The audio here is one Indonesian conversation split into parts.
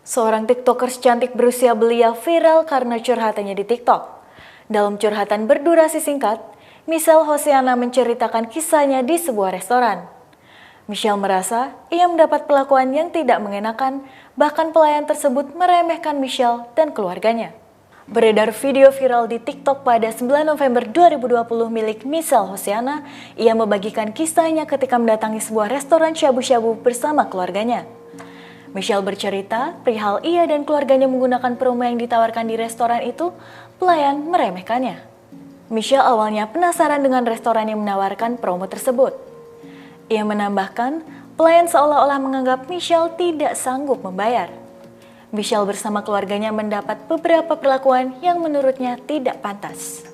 Seorang tiktokers cantik berusia belia viral karena curhatannya di TikTok. Dalam curhatan berdurasi singkat, Michelle Hosiana menceritakan kisahnya di sebuah restoran. Michelle merasa ia mendapat perlakuan yang tidak mengenakan, bahkan pelayan tersebut meremehkan Michelle dan keluarganya. Beredar video viral di TikTok pada 9 November 2020 milik Michelle Hosiana, ia membagikan kisahnya ketika mendatangi sebuah restoran shabu-shabu bersama keluarganya. Michelle bercerita, perihal ia dan keluarganya menggunakan promo yang ditawarkan di restoran itu, pelayan meremehkannya. Michelle awalnya penasaran dengan restoran yang menawarkan promo tersebut. Ia menambahkan, pelayan seolah-olah menganggap Michelle tidak sanggup membayar. Michelle bersama keluarganya mendapat beberapa perlakuan yang menurutnya tidak pantas.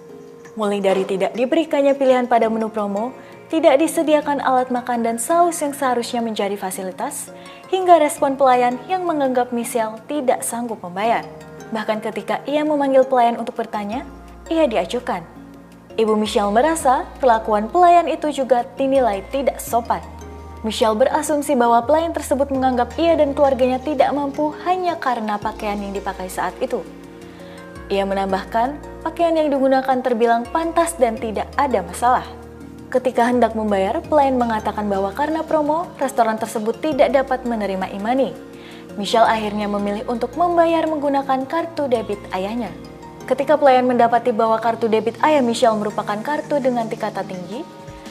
Mulai dari tidak diberikannya pilihan pada menu promo, tidak disediakan alat makan dan saus yang seharusnya menjadi fasilitas, hingga respon pelayan yang menganggap Michelle tidak sanggup membayar. Bahkan ketika ia memanggil pelayan untuk bertanya, ia diacuhkan. Ibu Michelle merasa perlakuan pelayan itu juga dinilai tidak sopan. Michelle berasumsi bahwa pelayan tersebut menganggap ia dan keluarganya tidak mampu hanya karena pakaian yang dipakai saat itu. Ia menambahkan, pakaian yang digunakan terbilang pantas dan tidak ada masalah. Ketika hendak membayar, pelayan mengatakan bahwa karena promo, restoran tersebut tidak dapat menerima e-money. Michelle akhirnya memilih untuk membayar menggunakan kartu debit ayahnya. Ketika pelayan mendapati bahwa kartu debit ayah Michelle merupakan kartu dengan tingkatan tinggi,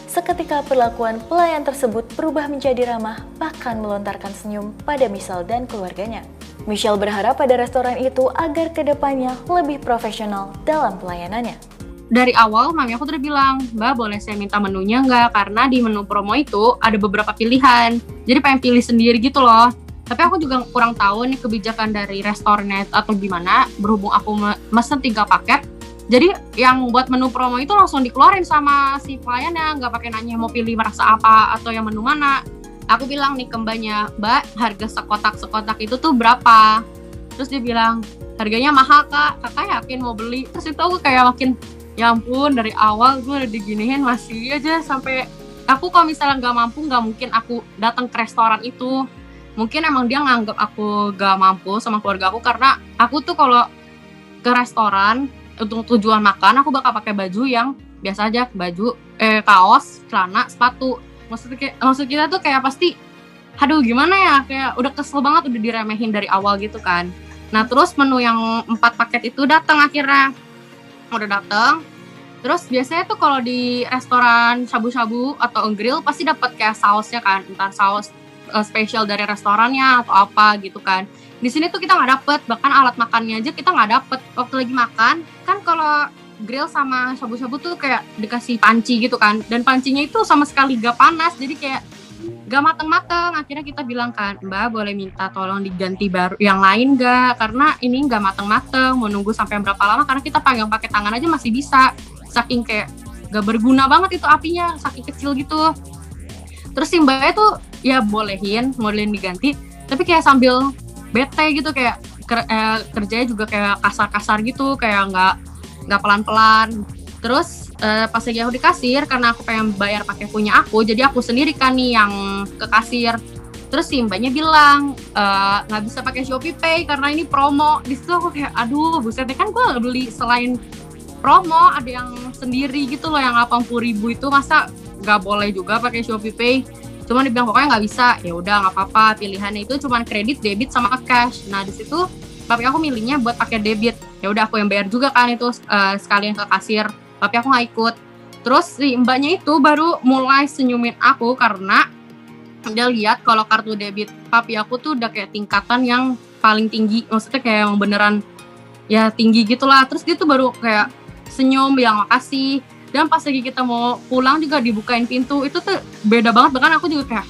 seketika perlakuan pelayan tersebut berubah menjadi ramah, bahkan melontarkan senyum pada Michelle dan keluarganya. Michelle berharap pada restoran itu agar kedepannya lebih profesional dalam pelayanannya. Dari awal, mami aku udah bilang, Mbak boleh saya minta menunya nggak? Karena di menu promo itu ada beberapa pilihan. Jadi pengen pilih sendiri gitu loh. Tapi aku juga kurang tahu nih kebijakan dari restorannya atau gimana. Berhubung aku mesen 3 paket. Jadi yang buat menu promo itu langsung dikeluarin sama si pelayannya. Nggak pakai nanya mau pilih rasa apa atau yang menu mana. Aku bilang nih ke mbaknya, Mbak harga sekotak itu tuh berapa? Terus dia bilang, harganya mahal kak. Kakak yakin mau beli? Terus itu aku kayak makin, ya ampun, dari awal gue udah diginiin masih aja sampai aku kalau misalnya nggak mampu, nggak mungkin aku datang ke restoran itu. Mungkin emang dia nganggap aku nggak mampu sama keluarga aku karena aku tuh kalau ke restoran untuk tujuan makan aku bakal pakai baju yang biasa aja, baju kaos, celana, sepatu. Maksud kita tuh kayak pasti, aduh gimana ya, kayak udah kesel banget udah diremehin dari awal gitu kan. Nah terus menu yang 4 paket itu datang akhirnya. Udah datang, terus biasanya tuh kalau di restoran shabu-shabu atau grill pasti dapat kayak sausnya kan, entah saus spesial dari restorannya atau apa gitu kan. Di sini tuh kita nggak dapet, bahkan alat makannya aja kita nggak dapet. Waktu lagi makan kan kalau grill sama shabu-shabu tuh kayak dikasih panci gitu kan, dan pancinya itu sama sekali gak panas, jadi kayak gak mateng-mateng. Akhirnya kita bilang kan, Mbak boleh minta tolong diganti baru yang lain gak? Karena ini gak mateng-mateng, mau nunggu sampai berapa lama, karena kita pegang pakai tangan aja masih bisa. Saking kayak gak berguna banget itu apinya, saking kecil gitu. Terus si mbaknya tuh ya bolehin diganti, tapi kayak sambil bete gitu, kayak kerjanya juga kayak kasar-kasar gitu, kayak gak pelan-pelan. Terus pas lagi aku di kasir, karena aku pengen bayar pakai punya aku, jadi aku sendiri kan nih yang ke kasir. Terus si mbaknya bilang nggak bisa pakai Shopee Pay karena ini promo. Di situ aku kayak aduh buset, kan gue beli selain promo ada yang sendiri gitu loh yang 80.000 itu, masa nggak boleh juga pakai Shopee Pay. Cuman dibilang pokoknya nggak bisa. Ya udah nggak apa-apa, pilihannya itu cuma kredit, debit sama cash. Nah di situ tapi aku milihnya buat pakai debit. Ya udah aku yang bayar juga kan itu sekalian ke kasir. Tapi aku nggak ikut. Terus si mbaknya itu baru mulai senyumin aku karena dia lihat kalau kartu debit papi aku tuh udah kayak tingkatan yang paling tinggi. Maksudnya kayak yang beneran ya tinggi gitulah. Terus dia tuh baru kayak senyum bilang makasih. Dan pas lagi kita mau pulang juga dibukain pintu. Itu tuh beda banget. Bahkan aku juga kayak,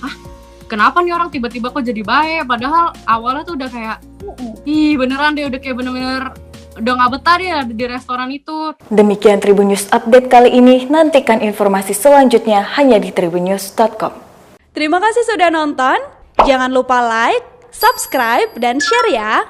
kenapa nih orang tiba-tiba kok jadi baik? Padahal awalnya tuh udah kayak, ih beneran deh udah kayak bener-bener udah gak betah ya di restoran itu. Demikian Tribun News Update kali ini. Nantikan informasi selanjutnya hanya di tribunnews.com. Terima kasih sudah nonton. Jangan lupa like, subscribe, dan share ya.